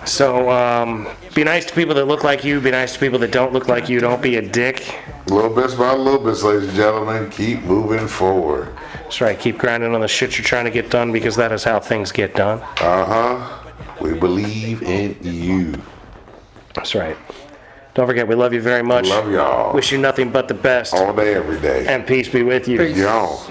So, be nice to people that look like you. Be nice to people that don't look like you. Don't be a dick. Little bits by little bits, ladies and gentlemen. Keep moving forward. That's right. Keep grinding on the shit you're trying to get done because that is how things get done. We believe in you. That's right. Don't forget, we love you very much. Love y'all. Wish you nothing but the best. All day, every day. And peace be with you. Y'all.